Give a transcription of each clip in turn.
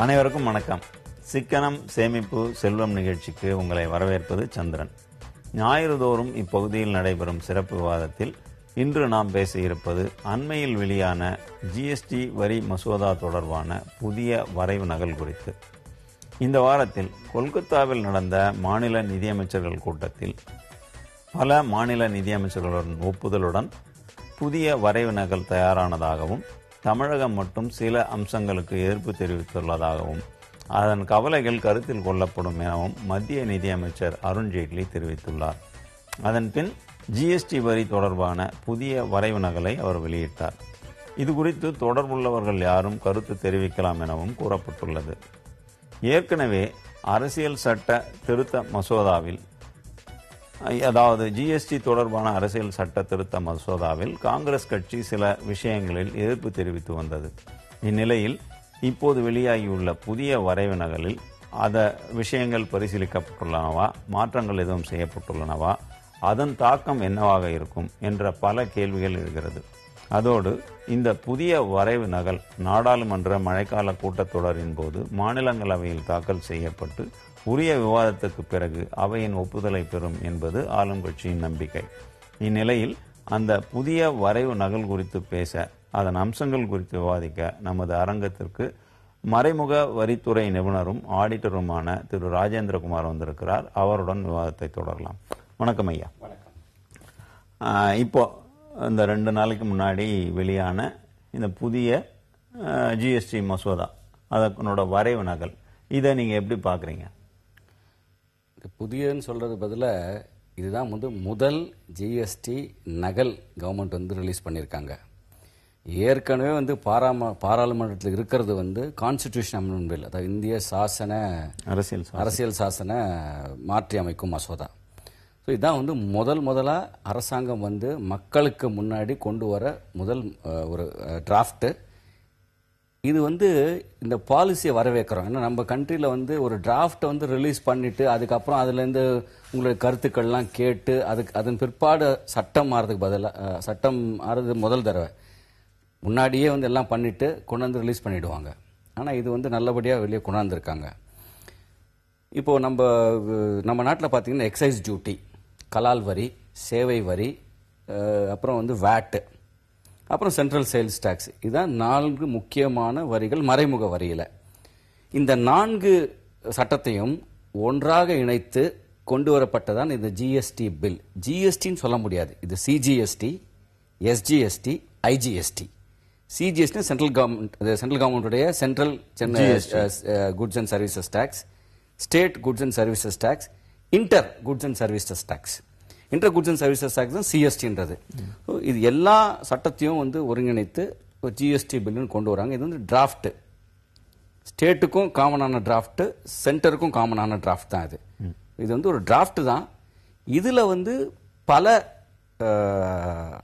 அனைவருக்கும் வணக்கம். சிக்கனம் சேமிப்பு செல்வம் நிகழ்ச்சிக்கு உங்களை வரவேற்பது சந்திரன். ஞாயிறு தோறும் இப்பகுதியில் நடைபெறும் சிறப்பு விவாதத்தில் இன்று நாம் பேச இருப்பது அண்மையில் வெளியான ஜிஎஸ்டி வரி மசோதா தொடர்பான புதிய வரைவு நகல் குறித்து. இந்த வாரத்தில் கொல்கத்தாவில் நடந்த மாநில நிதியமைச்சர்கள் கூட்டத்தில் பல மாநில நிதியமைச்சர்களுடன் ஒப்புதலுடன் புதிய வரைவு நகல் தயாரானதாகவும் தமிழகம் மட்டும் சில அம்சங்களுக்கு எதிர்ப்பு தெரிவித்துள்ளதாகவும் அதன் கவலைகள் கருத்தில் கொள்ளப்படும் எனவும் மத்திய நிதியமைச்சர் அருண்ஜேட்லி தெரிவித்துள்ளார். அதன் பின் ஜிஎஸ்டி வரி தொடர்பான புதிய வரைவு நகலை அவர் வெளியிட்டார். இது குறித்து தொடர்புள்ளவர்கள் யாரும் கருத்து தெரிவிக்கலாம் எனவும் கூறப்பட்டுள்ளது. ஏற்கனவே அரசியல் சட்ட திருத்த மசோதாவில், அதாவது ஜிஎஸ்டி தொடர்பான அரசியல் சட்ட திருத்த மசோதாவில் காங்கிரஸ் கட்சி சில விஷயங்களில் எதிர்ப்பு தெரிவித்து வந்தது. இந்நிலையில் இப்போது வெளியாகியுள்ள புதிய வரைவு நகலில் விஷயங்கள் பரிசீலிக்கப்பட்டுள்ளனவா, மாற்றங்கள் எதுவும் செய்யப்பட்டுள்ளனவா, அதன் தாக்கம் என்னவாக இருக்கும் என்ற பல கேள்விகள் எழுகிறது. அதோடு இந்த புதிய வரைவு நகல் நாடாளுமன்ற மழைக்கால கூட்டத்தொடரின் போது மாநிலங்களவையில் தாக்கல் செய்யப்பட்டு உரிய விவாதத்துக்கு பிறகு அவையின் ஒப்புதலை பெறும் என்பது ஆளும் கட்சியின் நம்பிக்கை. இந்நிலையில் அந்த புதிய வரைவு நகல் குறித்து பேச, அதன் அம்சங்கள் குறித்து விவாதிக்க நமது அரங்கத்திற்கு மறைமுக வரித்துறை நிபுணரும் ஆடிட்டருமான திரு ராஜேந்திரகுமார் வந்திருக்கிறார். அவருடன் விவாதத்தை தொடரலாம். வணக்கம் ஐயா. இப்போ இந்த 2 நாளைக்கு முன்னாடி வெளியான இந்த புதிய ஜிஎஸ்டி மசோதா, அதனோட வரைவு நகல், இதை நீங்க எப்படி பாக்குறீங்க? புதியன்னு சொல்றது பதிலா இதுதான் முதல் ஜிஎஸ்டி நகல் கவர்மெண்ட் ரிலீஸ் பண்ணியிருக்காங்க. ஏற்கனவே பாராளுமன்றத்தில் இருக்கிறது கான்ஸ்டிடியூஷன் அமெண்ட்மென்ட் பில், அதாவது இந்திய சாசன அரசியல் சாசன மாற்றி அமைக்கும் மசோதா. ஸோ இதுதான் முதலா அரசாங்கம் மக்களுக்கு முன்னாடி கொண்டு வர முதல் ஒரு டிராஃப்ட். இது இந்த பாலிசியை வரவேற்கிறோம். ஏன்னா நம்ம கண்ட்ரியில் ஒரு டிராஃப்டை ரிலீஸ் பண்ணிட்டு அதுக்கப்புறம் அதுலேருந்து உங்களுடைய கருத்துக்கள்லாம் கேட்டு அதன் பிற்பாடு சட்டம் மாறதுக்கு பதிலாக, சட்டம் ஆறது முதல் தடவை முன்னாடியே எல்லாம் பண்ணிட்டு கொண்டாந்து ரிலீஸ் பண்ணிடுவாங்க. ஆனால் இது நல்லபடியாக வெளியே கொண்டாந்துருக்காங்க. இப்போ நம்ம நாட்டில் பார்த்தீங்கன்னா எக்ஸைஸ் டியூட்டி, கலால் வரி, சேவை வரி, அப்புறம் வேட், அப்புறம் சென்ட்ரல் சேல்ஸ் டாக்ஸ், இதுதான் 4 முக்கியமான வரிகள் மறைமுக வரியில். இந்த 4 சட்டத்தையும் ஒன்றாக இணைத்து கொண்டு வரப்பட்டதான் இந்த ஜிஎஸ்டி பில். ஜிஎஸ்டின்னு சொல்ல முடியாது, இது CGST, SGST, IGST. CGST central கவர்மெண்ட்டுடைய central goods and services tax, state goods and services tax, inter goods and services tax. Inter goods and services tax தான் சிஎஸ்டின்றது. இது எல்லா சட்டத்தையும் ஒருங்கிணைத்து ஒரு ஜிஎஸ்டி பில்லுன்னு கொண்டு வராங்க. இது டிராஃப்ட், ஸ்டேட்டுக்கும் காமனான டிராஃப்ட், சென்டருக்கும் காமனான டிராஃப்ட் தான் இது. இது ஒரு டிராஃப்ட் தான். இதுல பல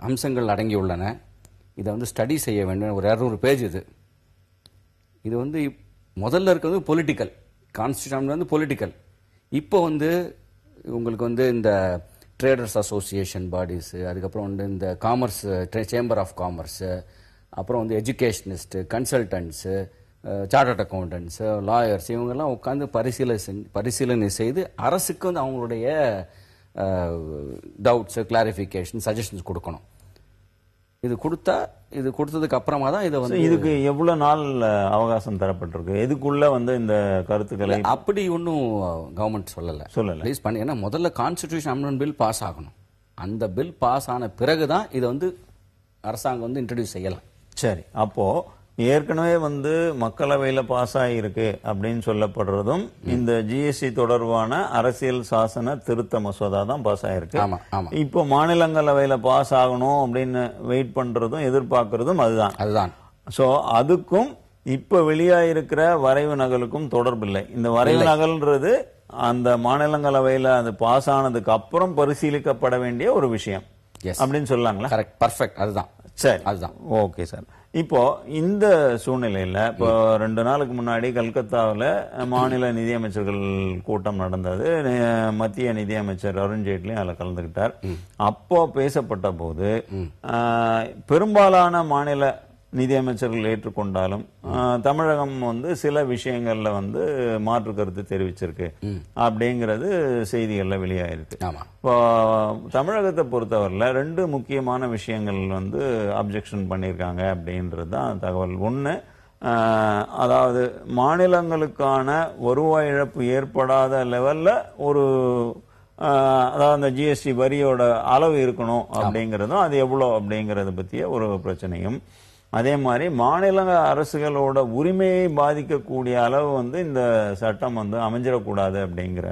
அம்சங்கள் அடங்கியுள்ளன. இதை ஸ்டடி செய்ய வேண்டும். ஒரு 200 பேஜ் இது. இது முதல்ல இருக்கிறது பொலிட்டிக்கல், கான்ஸ்டிடியூஷன் பொலிட்டிக்கல். இப்போ உங்களுக்கு இந்த ட்ரேடர்ஸ் அசோசியேஷன் பாடிஸ், அதுக்கப்புறம் இந்த காமர்ஸ், சேம்பர் ஆஃப் காமர்ஸ், அப்புறம் எஜுகேஷனிஸ்ட், கன்சல்டன்ட்ஸு, சார்ட்டர்ட் அக்கௌண்டன்ட்ஸ், லாயர்ஸ், இவங்கெல்லாம் உட்காந்து பரிசீலனை செய்து அரசுக்கு அவங்களுடைய டவுட்ஸ், கிளாரிஃபிகேஷன், சஜஷன்ஸ் கொடுக்கணும். இது கொடுத்ததுக்கு அப்புறமா தான் இதுக்கு எவ்வளவு நாள் அவகாசம் தரப்பட்டிருக்கு? எதுக்குள்ள இந்த கருத்துக்களை அப்படி ஒன்றும் கவர்மெண்ட் சொல்லல ரிலீஸ் பண்ணி. ஏன்னா முதல்ல கான்ஸ்டிடியூஷன் அமெண்ட்மென்ட் பில் பாஸ் ஆகணும். அந்த பில் பாஸ் ஆன பிறகுதான் இதை அரசாங்கம் இன்ட்ரோடியூஸ் செய்யலாம். சரி, அப்போ ஏற்கனவே மக்களவையில பாஸ் ஆகியிருக்கு அப்படின்னு சொல்லப்படுறதும் இந்த ஜிஎஸ்டி தொடர்பான அரசியல் சாசன திருத்த மசோதா தான் பாஸ் ஆயிருக்கு. இப்போ மாநிலங்களவையில பாஸ் ஆகணும் அப்படின்னு வெயிட் பண்றதும் எதிர்பார்க்கறதும் அதுதான். சோ அதுக்கும் இப்ப வெளியாயிருக்கிற வரைவு நகலுக்கும் தொடர்பில்லை. இந்த வரைவு நகல்ன்றது அந்த மாநிலங்களவையில அது பாஸ் ஆனதுக்கு அப்புறம் பரிசீலிக்கப்பட வேண்டிய ஒரு விஷயம் அப்படின்னு சொல்லாங்களா? கரெக்ட், பர்ஃபெக்ட், அதுதான். சரி, அதுதான். Okay sir. இப்போ இந்த சூழ்நிலையில இப்போ 2 நாளுக்கு முன்னாடி கல்கத்தாவில் மாநில நிதியமைச்சர்கள் கூட்டம் நடந்தது. மத்திய நிதியமைச்சர் அருண்ஜேட்லி அதில் கலந்துகிட்டார். அப்போ பேசப்பட்ட போது பெரும்பாலான மாநில நிதியமைச்சர்கள் ஏற்றுக்கொண்டாலும் தமிழகம் வந்து சில விஷயங்கள்ல வந்து மாற்று கருத்து தெரிவிச்சிருக்கு அப்படிங்கிறது செய்திகள்ல வெளியாயிருக்கு. இப்போ தமிழகத்தை பொறுத்தவரையில 2 முக்கியமான விஷயங்கள் வந்து அப்ஜெக்ஷன் பண்ணியிருக்காங்க அப்படின்றது தான் தகவல். ஒன்று, அதாவது மாநிலங்களுக்கான வருவாய் இழப்பு ஏற்படாத லெவல்ல ஒரு அதாவது அந்த ஜிஎஸ்டி வரியோட அளவு இருக்கணும் அப்படிங்கிறதும் அது எவ்வளோ அப்படிங்கறத பற்றிய ஒரு பிரச்சனையும், அதே மாதிரி மாநில அரசுகளோட உரிமையை பாதிக்கக்கூடிய அளவு வந்து இந்த சட்டம் வந்து அமைஞ்சிடக்கூடாது அப்படிங்கிற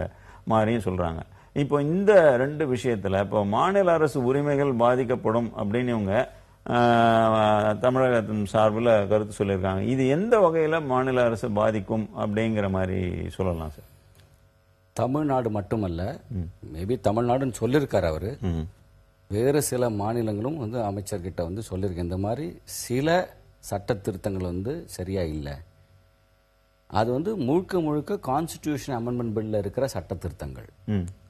மாதிரியும் சொல்றாங்க. இப்போ இந்த 2 விஷயத்துல இப்போ மாநில அரசு உரிமைகள் பாதிக்கப்படும் அப்படின்னு இவங்க தமிழகத்தின் சார்பில் கருத்து சொல்லியிருக்காங்க. இது எந்த வகையில மாநில அரசு பாதிக்கும் அப்படிங்கிற மாதிரி சொல்லலாம் சார்? தமிழ்நாடு மட்டுமல்ல, மேபி தமிழ்நாடுன்னு சொல்லியிருக்காரு அவரு, வேறு சில மாநிலங்களும் வந்து அமைச்சர்கிட்ட வந்து சொல்லியிருக்க இந்த மாதிரி சில சட்ட திருத்தங்கள் வந்து சரியா இல்லை. அது வந்து முழுக்க முழுக்க கான்ஸ்டிடியூஷன் அமெண்ட்மெண்ட் பில்ல இருக்கிற சட்ட திருத்தங்கள்.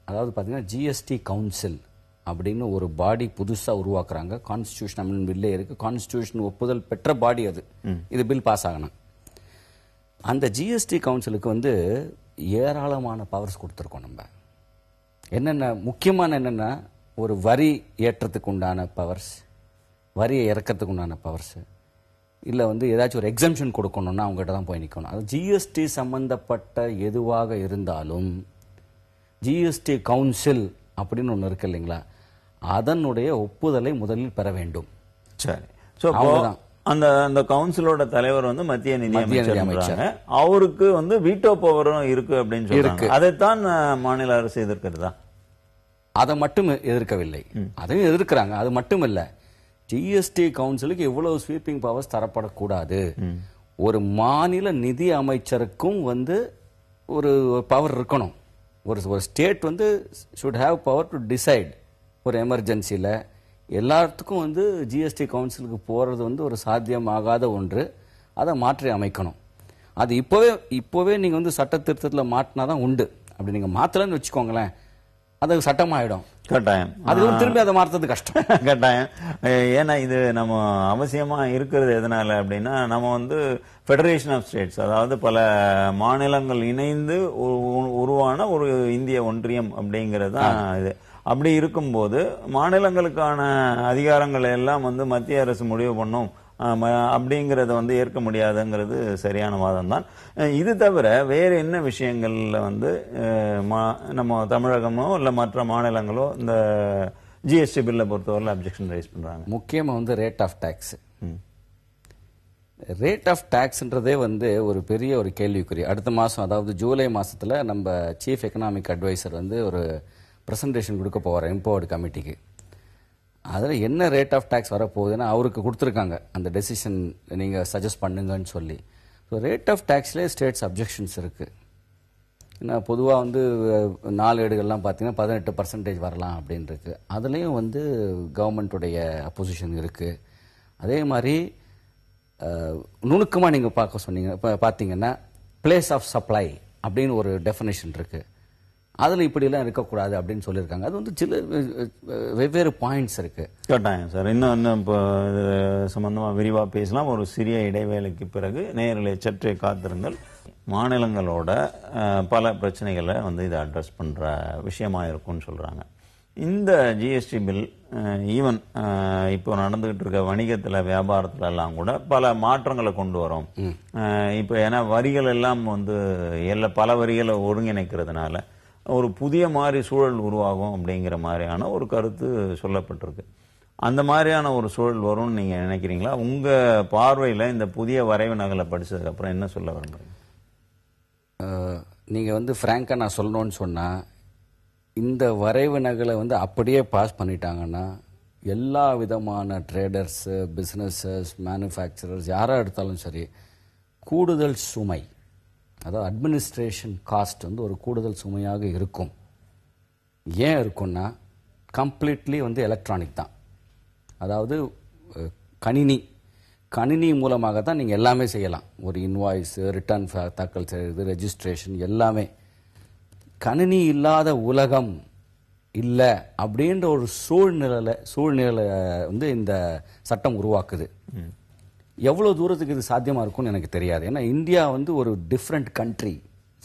அதாவது பாத்தீங்கன்னா ஜிஎஸ்டி கவுன்சில் அப்படின்னு ஒரு பாடி புதுசா உருவாக்குறாங்க. கான்ஸ்டிடியூஷன் அமெண்ட்மெண்ட் பில்லே இருக்கு, கான்ஸ்டிடியூஷன் ஒப்புதல் பெற்ற பாடி அது. இது பில் பாஸ் ஆகணும். அந்த ஜிஎஸ்டி கவுன்சிலுக்கு வந்து ஏராளமான பவர்ஸ் கொடுத்துருக்கோம். நம்ம என்னென்ன முக்கியமான என்னென்னா, ஒரு வரி ஏற்றத்துக்கு உண்டான பவர்ஸ், வரியை இறக்கிறதுக்கு உண்டான பவர்ஸ், இல்லை வந்து ஏதாச்சும் ஒரு எக்ஸம்ஷன் கொடுக்கணும்னா அவங்ககிட்ட தான் போய் நிற்கணும். அது ஜிஎஸ்டி சம்பந்தப்பட்ட எதுவாக இருந்தாலும் ஜிஎஸ்டி கவுன்சில் அப்படின்னு ஒன்று இருக்கு இல்லைங்களா, அதனுடைய ஒப்புதலை முதலில் பெற வேண்டும். சரி, அந்த கவுன்சிலோட தலைவர் வந்து மத்திய நிதி அமைச்சர், அவருக்கு வந்து வீட்டோ பவரும் இருக்கு அப்படின்னு சொல்றாங்க. அதைத்தான் மாநில அரசு எதிர்க்கிறதா? அதை மட்டும் எதிர்க்கவில்லை, அதையும் எதிர்க்கிறாங்க. அது மட்டும் இல்ல, ஜிஎஸ்டி கவுன்சிலுக்கு எவ்வளவு ஸ்வீப்பிங் பவர்ஸ் தரப்படக்கூடாது. ஒரு மாநில நிதி அமைச்சருக்கும் வந்து ஒரு பவர் இருக்கணும். ஒரு ஸ்டேட் வந்து should have power to decide. ஒரு எமர்ஜென்சில எல்லாத்துக்கும் வந்து ஜிஎஸ்டி கவுன்சிலுக்கு போறது வந்து ஒரு சாத்தியமாகாத ஒன்று. அதை மாற்றி அமைக்கணும். அது இப்போவே நீங்க வந்து சட்ட திருத்தத்தில் மாட்டினாதான் உண்டு. அப்படி நீங்க மாத்தலன்னு வச்சுக்கோங்களேன், அது சட்டமாயிடும். கட்டாயம். அது திரும்பி அதை மாற்றுறது கஷ்டம். கட்டாயம். ஏன்னா இது நம்ம அவசியமா இருக்கிறது எதனால அப்படின்னா, நம்ம வந்து ஃபெடரேஷன் ஆஃப் ஸ்டேட்ஸ், அதாவது பல மாநிலங்கள் இணைந்து உருவான ஒரு இந்திய ஒன்றியம் அப்படிங்கிறது தான் இது. அப்படி இருக்கும்போது மாநிலங்களுக்கான அதிகாரங்களை எல்லாம் வந்து மத்திய அரசு முடிவு பண்ணும் அப்படிங்கறத வந்து ஏற்க முடியாதுங்கிறது சரியான வாதம் தான். இது தவிர வேறு என்ன விஷயங்கள்ல வந்து நம்ம தமிழகமோ இல்ல மற்ற மாநிலங்களோ இந்த ஜிஎஸ்டி பில்லை பொறுத்தவரை அப்ஜெக்ஷன் ரைஸ் பண்றாங்க? முக்கியமா வந்து rate of tax. Rate of டாக்ஸ்ன்றதே வந்து ஒரு பெரிய ஒரு கேள்விக்குறி. அடுத்த மாசம், அதாவது ஜூலை மாசத்துல நம்ம சீஃப் எக்கனாமிக் அட்வைசர் வந்து ஒரு பிரசன்டேஷன் கொடுக்க போவார் எம்பவர்டு கமிட்டிக்கு. அதில் என்ன ரேட் ஆஃப் டாக்ஸ் வரப்போகுதுன்னா அவருக்கு கொடுத்துருக்காங்க அந்த டெசிஷன், நீங்கள் சஜஸ்ட் பண்ணுங்கன்னு சொல்லி. ஸோ ரேட் ஆஃப் டாக்ஸ்லேயே ஸ்டேட்ஸ் அப்ஜெக்ஷன்ஸ் இருக்குது. ஏன்னா பொதுவாக வந்து 4 ஏடுகள்லாம் பார்த்தீங்கன்னா 18% வரலாம் அப்படின்னு இருக்கு. அதுலேயும் வந்து கவர்மெண்ட்டுடைய அப்போசிஷன் இருக்குது. அதே மாதிரி நுணுக்கமாக நீங்கள் பார்க்க சொன்னீங்க, இப்போ பார்த்தீங்கன்னா பிளேஸ் ஆஃப் சப்ளை அப்படின்னு ஒரு டெஃபினேஷன் இருக்குது. அதில் இப்படிலாம் இருக்கக்கூடாது அப்படின்னு சொல்லியிருக்காங்க. அது வந்து சில வெவ்வேறு பாயிண்ட்ஸ் இருக்கு. கட்டாயம் சார். இன்னும் இப்போ சம்பந்தமாக விரிவாக பேசலாம். ஒரு சிறிய இடைவேளைக்கு பிறகு நேயர்களை சற்றே காத்திருங்கள். மாநிலங்களோட பல பிரச்சனைகளை வந்து இதை அட்ரஸ் பண்ற விஷயமா இருக்கும்னு சொல்றாங்க. இந்த ஜிஎஸ்டி பில் ஈவன் இப்போ நடந்துகிட்டு இருக்க வணிகத்துல, வியாபாரத்துல எல்லாம் கூட பல மாற்றங்களை கொண்டு வரும். இப்போ ஏன்னா வரிகள் எல்லாம் வந்து பல வரிகளை ஒருங்கிணைக்கிறதுனால ஒரு புதிய மாதிரி சூழல் உருவாகும் அப்படிங்கிற மாதிரியான ஒரு கருத்து சொல்லப்பட்டிருக்கு. அந்த மாதிரியான ஒரு சூழல் வரும்னு நீங்க நினைக்கிறீங்களா? உங்க பார்வையில இந்த புதிய வரைவு நகலை படிச்சதுக்கு அப்புறம் என்ன சொல்ல விரும்புறீங்க? நீங்க வந்து பிராங்கா நான் சொல்லணும்னு சொன்னா, இந்த வரைவு நகலை வந்து அப்படியே பாஸ் பண்ணிட்டாங்கன்னா எல்லா விதமான ட்ரேடர்ஸ், பிசினஸஸ், மேனுஃபேக்சரர்ஸ் யாரா எடுத்தாலும் சரி, கூடுதல் சுமை, அதாவது அட்மினிஸ்ட்ரேஷன் காஸ்ட் வந்து ஒரு கூடுதல் சுமையாக இருக்கும். ஏன் இருக்கும்னா, கம்ப்ளீட்லி வந்து எலக்ட்ரானிக் தான். அதாவது கணினி மூலமாக தான் நீங்கள் எல்லாமே செய்யலாம். ஒரு இன்வாய்ஸ், ரிட்டர்ன் தாக்கல் செய்கிறது, ரெஜிஸ்ட்ரேஷன் எல்லாமே. கணினி இல்லாத உலகம் இல்லை அப்படின்ற ஒரு சூழ்நிலை வந்து இந்த சட்டம் உருவாக்குது. எவ்வளவு தூரத்துக்கு இது சாத்தியமா இருக்கும்னு எனக்கு தெரியாது. ஏன்னா இந்தியா வந்து ஒரு டிஃப்ரெண்ட் கண்ட்ரி.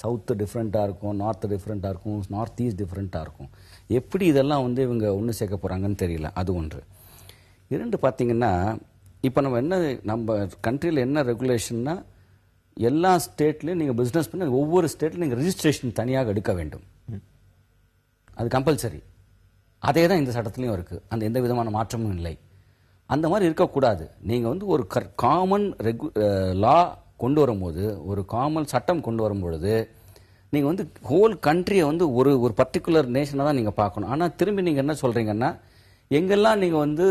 சவுத்து டிஃப்ரெண்ட்டாக இருக்கும், நார்த்து டிஃப்ரெண்ட்டாக இருக்கும், நார்த் ஈஸ்ட் டிஃப்ரெண்ட்டாக இருக்கும். எப்படி இதெல்லாம் வந்து இவங்க ஒன்று சேர்க்க போகிறாங்கன்னு தெரியல. அது ஒன்று. இரண்டு பார்த்தீங்கன்னா, இப்போ நம்ம கண்ட்ரியில் என்ன ரெகுலேஷன்னா, எல்லா ஸ்டேட்லையும் நீங்கள் பிஸ்னஸ் பண்ண ஒவ்வொரு ஸ்டேட்லையும் நீங்கள் ரெஜிஸ்ட்ரேஷன் தனியாக எடுக்க வேண்டும். அது கம்பல்சரி. அதே தான் இந்த சட்டத்திலையும் இருக்குது. அந்த எந்த விதமான மாற்றமும் இல்லை. அந்த மாதிரி இருக்கக்கூடாது. நீங்கள் வந்து ஒரு காமன் லா கொண்டு வரும்போது, ஒரு காமன் சட்டம் கொண்டு வரும்பொழுது, நீங்கள் வந்து ஹோல் கண்ட்ரியை வந்து ஒரு பர்டிகுலர் நேஷனை தான் நீங்கள் பார்க்கணும். ஆனால் திரும்பி நீங்கள் என்ன சொல்கிறீங்கன்னா, எங்கெல்லாம் நீங்கள் வந்து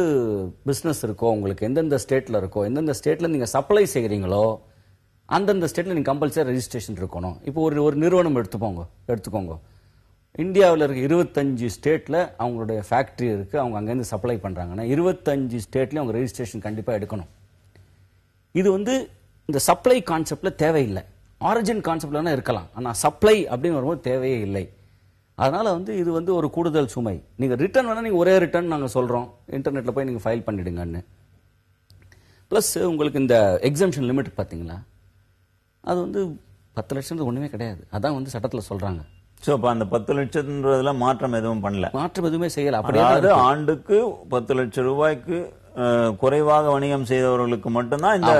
பிஸ்னஸ் இருக்கோ, உங்களுக்கு எந்தெந்த ஸ்டேட்டில் இருக்கோ, எந்தெந்த ஸ்டேட்டில் நீங்கள் சப்ளை செய்கிறீங்களோ அந்தந்த ஸ்டேட்டில் நீங்கள் கம்பல்சரி ரெஜிஸ்ட்ரேஷன் இருக்கணும். இப்போ ஒரு நிறுவனம் எடுத்துக்கோங்க. இந்தியாவில் இருக்க 25 ஸ்டேட்டில் அவங்களுடைய ஃபேக்ட்ரி இருக்குது, அவங்க அங்கேருந்து சப்ளை பண்ணுறாங்கன்னா 25 ஸ்டேட்லேயும் அவங்க ரெஜிஸ்ட்ரேஷன் கண்டிப்பாக எடுக்கணும். இது வந்து இந்த சப்ளை கான்செப்ட்ல தேவையில்லை. ஆரிஜின் கான்செப்ட்ல இருக்கலாம், ஆனால் சப்ளை அப்படின்னு வரும்போது தேவையே இல்லை. அதனால வந்து இது வந்து ஒரு கூடுதல் சுமை. நீங்கள் ரிட்டர்ன் வேணால் நீங்கள் ஒரே ரிட்டர்ன் நாங்கள் சொல்கிறோம், இன்டர்நெட்டில் போய் நீங்கள் ஃபைல் பண்ணிடுங்கன்னு. ப்ளஸ் உங்களுக்கு இந்த எக்ஸம்ஷன் லிமிட் பார்த்தீங்களா, அது வந்து 10 லட்சம் ஒன்றுமே கிடையாது. அதான் வந்து சட்டத்தில் சொல்கிறாங்க. ஸோ அப்போ அந்த 10 லட்சத்துன்றதுல மாற்றம் எதுவும் பண்ணல, மாற்றம் எதுவுமே செய்யல. அப்படியே ஆண்டுக்கு 10 லட்சம் ரூபாய்க்கு குறைவாக வணிகம் செய்தவர்களுக்கு மட்டும்தான் இந்த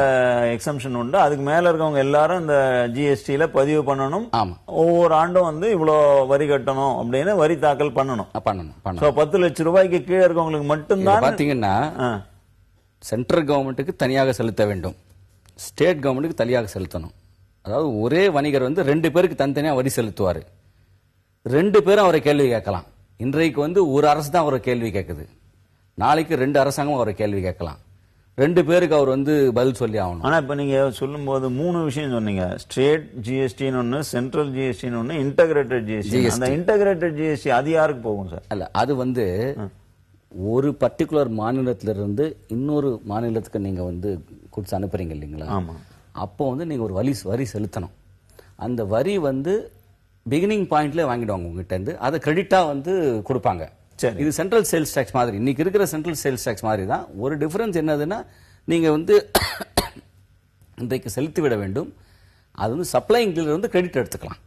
எக்ஸம்ஷன் உண்டு. அதுக்கு மேல இருக்கவங்க எல்லாரும் இந்த ஜிஎஸ்டியில பதிவு பண்ணணும். ஒவ்வொரு ஆண்டும் வந்து இவ்வளவு வரி கட்டணும் அப்படின்னு வரி தாக்கல் பண்ணணும். 10 லட்சம் ரூபாய்க்கு கீழே இருக்கவங்களுக்கு மட்டும்தான் பாத்தீங்கன்னா சென்ட்ரல் கவர்மெண்ட்டுக்கு தனியாக செலுத்த வேண்டும், ஸ்டேட் கவர்மெண்ட்டுக்கு தனியாக செலுத்தணும். அதாவது ஒரே வணிகர் வந்து 2 பேருக்கு தனித்தனியா வரி செலுத்துவாரு. 2 பேரும் அவரை கேள்வி கேட்கலாம். இன்றைக்கு வந்து ஒரு அரசு தான் அவரை கேள்வி கேட்குது, நாளைக்கு 2 அரசாங்கம் அவரை கேள்வி கேட்கலாம். 2 பேருக்கு அவர் வந்து பதில் சொல்லி ஆகணும். ஆனா இப்ப நீங்க சொல்லும் போது 3 விஷயம் சொன்னீங்க. ஸ்டேட் ஜிஎஸ்டின்னு ஒன்னு, சென்ட்ரல் ஜிஎஸ்டின்னு ஒன்னு, இன்டகிரேட்டட் ஜிஎஸ்டி. அந்த இன்டகிரேட்டட் ஜிஎஸ்டி அது யாருக்கு போகும் சார்? அல்ல, அது வந்து ஒரு பர்டிகுலர் மாநிலத்திலிருந்து இன்னொரு மாநிலத்துக்கு நீங்க வந்து கொடுத்து அனுப்புறீங்க இல்லைங்களா? அப்போ வந்து நீங்க ஒரு வரி செலுத்தணும். அந்த வரி வந்து பிகினிங் பாயிண்ட்ல வாங்கிடுவாங்க உங்ககிட்ட இருந்து, அதை கிரெடிட்டா வந்து கொடுப்பாங்க. இது சென்ட்ரல் சேல்ஸ் டாக்ஸ் மாதிரி, இன்னைக்கு இருக்கிற சென்ட்ரல் சேல்ஸ் டாக்ஸ் மாதிரி தான். ஒரு டிஃபரன்ஸ் என்னதுன்னா, நீங்க வந்து இன்றைக்கு செலுத்தி விட வேண்டும், அது வந்து சப்ளைங்கில் இருந்து கிரெடிட் எடுத்துக்கலாம்.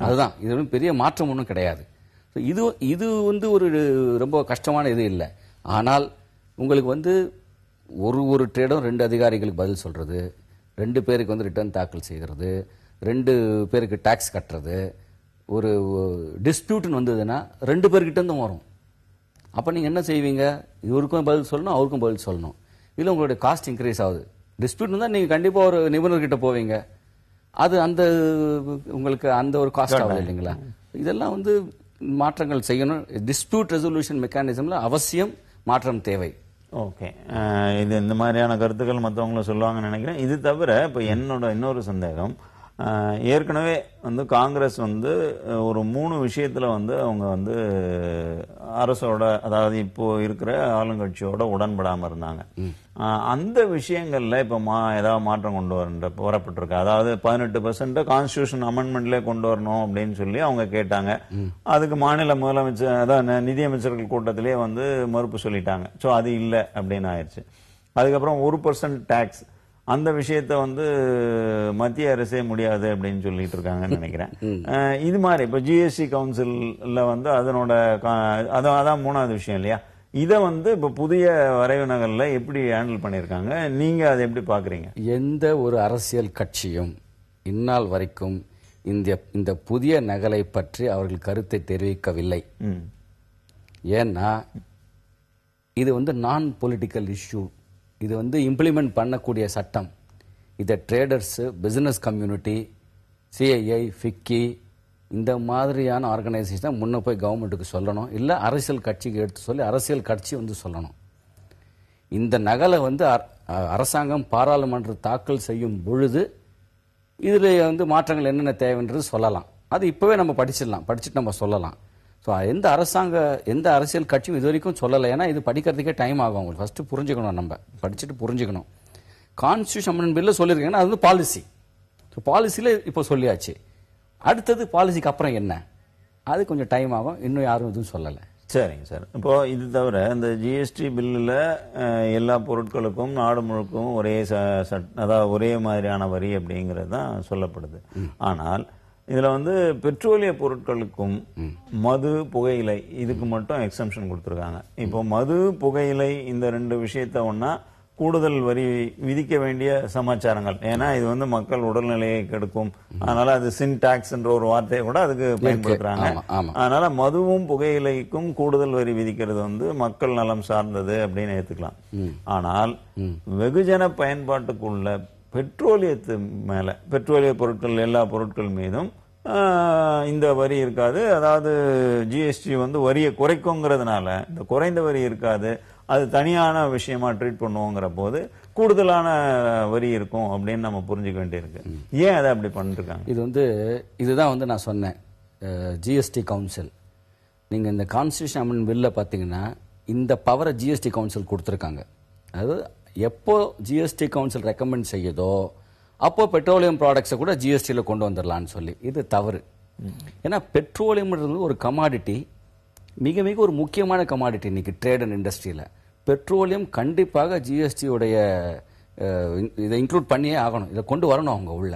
அதுதான், இது ஒன்றும் பெரிய மாற்றம் ஒன்றும் கிடையாது. இது வந்து ஒரு ரொம்ப கஷ்டமான இது இல்லை. ஆனால் உங்களுக்கு வந்து ஒரு ட்ரேடும் 2 அதிகாரிகளுக்கு பதில் சொல்றது, 2 பேருக்கு வந்து ரிட்டர்ன் தாக்கல் செய்கிறது, 2 பேருக்கு டாக்ஸ் கட்டுறது, ஒரு டிஸ்பியூட்னு வந்ததுன்னா 2 பேர்கிட்ட இருந்தும் வரும். அப்போ நீங்கள் என்ன செய்வீங்க? இவருக்கும் பதில் சொல்லணும், அவருக்கும் பதில் சொல்லணும். இதில் உங்களுடைய காஸ்ட் இன்க்ரீஸ் ஆகுது. டிஸ்பியூட் இருந்தால் நீங்கள் கண்டிப்பாக ஒரு நிபுணர்கிட்ட போவீங்க, அது அந்த உங்களுக்கு அந்த ஒரு காஸ்ட் ஆகுது இல்லைங்களா? இதெல்லாம் வந்து மாற்றங்கள் செய்யணும். டிஸ்பியூட் ரெசல்யூஷன் மெக்கானிசம்ல அவசியம் மாற்றம் தேவை. ஓகே, இது இந்த மாதிரியான கருத்துக்கள் மற்றவங்களும் சொல்லுவாங்கன்னு நினைக்கிறேன். இது தவிர இப்போ என்னோட இன்னொரு சந்தேகம், ஏற்கனவே வந்து காங்கிரஸ் வந்து ஒரு 3 விஷயத்துல வந்து அவங்க வந்து அரசோட, அதாவது இப்போ இருக்கிற ஆளுங்கட்சியோட உடன்படாம இருந்தாங்க. அந்த விஷயங்கள்ல இப்ப ஏதாவது மாற்றம் கொண்டு வரப்பட்டிருக்கு. அதாவது 18% கான்ஸ்டிடியூஷன் அமெண்ட்மெண்ட்ல கொண்டு வரணும் அப்படின்னு சொல்லி அவங்க கேட்டாங்க. அதுக்கு மாநில முதலமைச்சர், அதாவது நிதியமைச்சர்கள் கூட்டத்திலேயே வந்து மறுப்பு சொல்லிட்டாங்க. சோ அது இல்லை அப்படின்னு ஆயிடுச்சு. அதுக்கப்புறம் 1% டாக்ஸ், அந்த விஷயத்த வந்து மத்திய அரசே முடியாது அப்படின்னு சொல்லிட்டு இருக்காங்கன்னு நினைக்கிறேன். இது மாதிரி இப்ப ஜிஎஸ்டி கவுன்சில்ல வந்து அதனோட அதான் 3வது விஷயம் இல்லையா? இத வந்து இப்ப புதிய வரைவு நகல்ல எப்படி ஹேண்டில் பண்ணிருக்காங்க, நீங்க அதை எப்படி பாக்குறீங்க? எந்த ஒரு அரசியல் கட்சியும் இந்நாள் வரைக்கும் இந்த புதிய நகலை பற்றி அவர்கள் கருத்தை தெரிவிக்கவில்லை. ஏன்னா இது வந்து நான் பொலிட்டிக்கல் இஷ்யூ. இது வந்து இம்ப்ளிமெண்ட் பண்ணக்கூடிய சட்டம். இதை traders, business community, CII, FICCI இந்த மாதிரியான ஆர்கனைசேஷன் முன்ன போய் கவர்மெண்ட்டுக்கு சொல்லணும், இல்லை அரசியல் கட்சிக்கு எடுத்து சொல்லி அரசியல் கட்சி வந்து சொல்லணும். இந்த நகலை வந்து அரசாங்கம் பாராளுமன்ற தாக்கல் செய்யும் பொழுது இதில் வந்து மாற்றங்கள் என்னென்ன தேவைன்றது சொல்லலாம். அது இப்போவே நம்ம படிச்சுட்டு நம்ம சொல்லலாம். ஸோ எந்த அரசியல் கட்சியும் இது வரைக்கும் சொல்லலை. ஏன்னா இது படிக்கிறதுக்கே டைம் ஆகும். அவங்களுக்கு ஃபர்ஸ்ட் புரிஞ்சுக்கணும், நம்ம படிச்சுட்டு புரிஞ்சுக்கணும். கான்ஸ்டியூஷன் அமெண்ட்மென்ட் பில்ல சொல்லியிருக்காங்கன்னா அது வந்து பாலிசி. ஸோ பாலிசியில் இப்போ சொல்லியாச்சு. அடுத்தது பாலிசிக்கு அப்புறம் என்ன, அது கொஞ்சம் டைம் ஆகும். இன்னும் யாரும் எதுவும் சொல்லலை. சரிங்க சார். இப்போ இது தவிர இந்த ஜிஎஸ்டி பில்லில் எல்லா பொருட்களுக்கும் நாடு முழுக்கும் ஒரே அதாவது ஒரே மாதிரியான வரி அப்படிங்கிறது தான் சொல்லப்படுது. ஆனால் இதுல வந்து பெட்ரோலிய பொருட்களுக்கும் மது புகையிலை இதுக்கு மட்டும் எக்ஸம்ஷன் கொடுத்துருக்காங்க. இப்போ மது புகையிலை இந்த ரெண்டு விஷயத்த ஒன்னா கூடுதல் வரி விதிக்க வேண்டிய சமாச்சாரங்கள். ஏன்னா இது வந்து மக்கள் உடல்நிலையை கெடுக்கும், அதனால அது சின் டாக்ஸ் என்ற ஒரு வார்த்தையை கூட அதுக்கு பயன்படுத்துறாங்க. அதனால மதுவும் புகையிலைக்கும் கூடுதல் வரி விதிக்கிறது வந்து மக்கள் நலம் சார்ந்தது அப்படின்னு ஏத்துக்கலாம். ஆனால் வெகுஜன பயன்பாட்டுக்குள்ள பெட்ரோலியத்து மேல, பெட்ரோலிய பொருட்கள் எல்லா பொருட்கள் மீதும் இந்த வரி இருக்காது. அதாவது ஜிஎஸ்டி வந்து வரியை குறைக்குங்கிறதுனால இந்த குறைந்த வரி இருக்காது, அது தனியான விஷயமா ட்ரீட் பண்ணுவோங்கிற போது கூடுதலான வரி இருக்கும் அப்படின்னு நம்ம புரிஞ்சுக்க வேண்டியிருக்கு. ஏன் அதை அப்படி பண்ணிருக்காங்க? இது வந்து இதுதான் வந்து நான் சொன்னேன், ஜிஎஸ்டி கவுன்சில். நீங்க இந்த கான்ஸ்டிடியூஷன் அமெண்ட்மென்ட் பில்ல பாத்தீங்கன்னா இந்த பவரை ஜிஎஸ்டி கவுன்சில் கொடுத்துருக்காங்க. அதாவது எப்போ ஜிஎஸ்டி கவுன்சில் ரெக்கமெண்ட் செய்யுதோ அப்போ பெட்ரோலியம் ப்ராடக்ட்ஸை கூட ஜிஎஸ்டியில் கொண்டு வந்துடலான்னு சொல்லி. இது தவறு. ஏன்னா பெட்ரோலியம் ஒரு கமாடிட்டி, மிக மிக ஒரு முக்கியமான கமாடிட்டி இன்னைக்கு ட்ரேட் அண்ட் இண்டஸ்ட்ரியில். பெட்ரோலியம் கண்டிப்பாக ஜிஎஸ்டியோடைய இதை இன்க்ளூட் பண்ணியே ஆகணும், இதை கொண்டு வரணும் அவங்க உள்ள.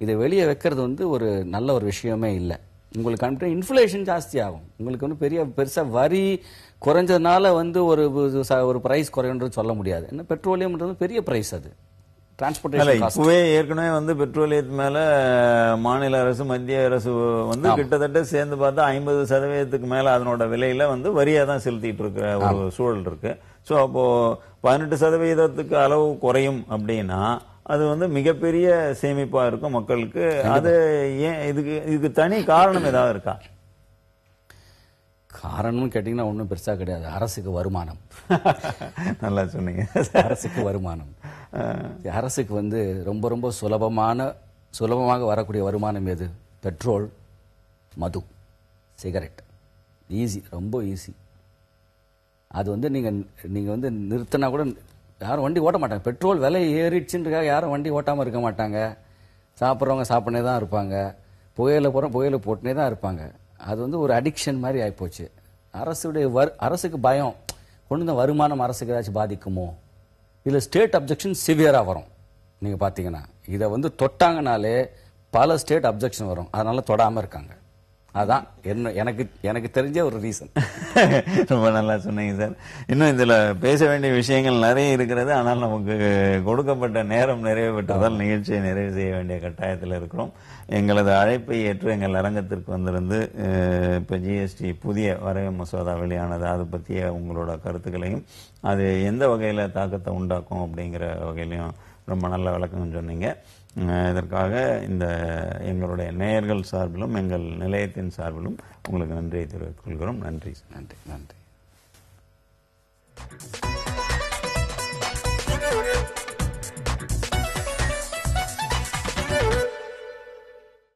இதை வெளியே வைக்கிறது வந்து ஒரு நல்ல ஒரு விஷயமே இல்லை. உங்களுக்கு கண்டிப்பாக இன்ஃப்ளேஷன் ஜாஸ்தி ஆகும். உங்களுக்கு வந்து பெருசாக வரி குறைஞ்சதுனால வந்து ஒரு பிரைஸ் குறையுன்றது சொல்ல முடியாது. ஏன்னா பெட்ரோலியம்ன்றது பெரிய பிரைஸ், அது இப்பவே ஏற்கனவே வந்து பெட்ரோலியத்து மேல மாநில அரசு மத்திய அரசு வந்து கிட்டத்தட்ட சேர்ந்து பார்த்தா 50% மேல அதனோட விலையில வந்து வரியா தான் செலுத்திட்டு இருக்கிற ஒரு சூழல் இருக்கு. சோ அப்போ 18% அளவு குறையும் அப்படின்னா அது வந்து மிகப்பெரிய சேமிப்பா இருக்கும் மக்களுக்கு. அது ஏன் இதுக்கு தனி காரணம் ஏதாவது இருக்கா? காரணம்னு கேட்டீங்கன்னா ஒன்றும் பெருசா கிடையாது. அரசுக்கு வருமானம். நல்லா சொன்னீங்க. அரசுக்கு வருமானம். அரசுக்கு வந்து ரொம்ப ரொம்ப சுலபமாக வரக்கூடிய வருமானம் எது? பெட்ரோல், மது, சிகரெட். ஈஸி, ரொம்ப ஈஸி. அது வந்து நீங்க வந்து நிறுத்தினா கூட யாரும் வண்டி ஓட்ட மாட்டாங்க. பெட்ரோல் விலை ஏறிடுச்சுன்றதுக்காக யாரும் வண்டி ஓட்டாம இருக்க மாட்டாங்க. சாப்பிட்றவங்க சாப்பிட்னே தான் இருப்பாங்க, புகையில போட்டுனே தான் இருப்பாங்க. அது வந்து ஒரு அடிக்ஷன் மாதிரி ஆயிப்போச்சு. அரசுக்கு பயம், கொண்டு வந்த வருமானம் அரசுக்கு ஏதாச்சும் பாதிக்குமோ. இதுல ஸ்டேட் அப்ஜெக்ஷன் சிவியரா வரும். நீங்க பாத்தீங்கன்னா இதை வந்து தொட்டாங்கனாலே பல ஸ்டேட் அப்ஜெக்ஷன் வரும். அதனால தொடாம இருக்காங்க. அதான் எனக்கு தெரிஞ்ச ஒரு ரீசன். ரொம்ப நல்லா சொன்னீங்க சார். இன்னும் இதுல பேச வேண்டிய விஷயங்கள் நிறைய இருக்கிறது. ஆனால் நமக்கு கொடுக்கப்பட்ட நேரம் நிறைவு பெற்றதால் நிகழ்ச்சியை நிறைவு செய்ய வேண்டிய கட்டாயத்தில் இருக்கிறோம். எங்களது அழைப்பை ஏற்று எங்கள் அரங்கத்திற்கு வந்திருந்து இப்போ ஜிஎஸ்டி புதிய வரைவு மசோதா வெளியானது, அது பற்றிய உங்களோட கருத்துக்களையும் அது எந்த வகையில் தாக்கத்தை உண்டாக்கும் அப்படிங்கிற வகையிலையும் ரொம்ப நல்ல விளக்கம் சொன்னீங்க. இதற்காக இந்த எங்களுடைய நேயர்கள் சார்பிலும் எங்கள் நிலையத்தின் சார்பிலும் உங்களுக்கு நன்றியை தெரிவித்துக் கொள்கிறோம். நன்றி. நன்றி. நன்றி.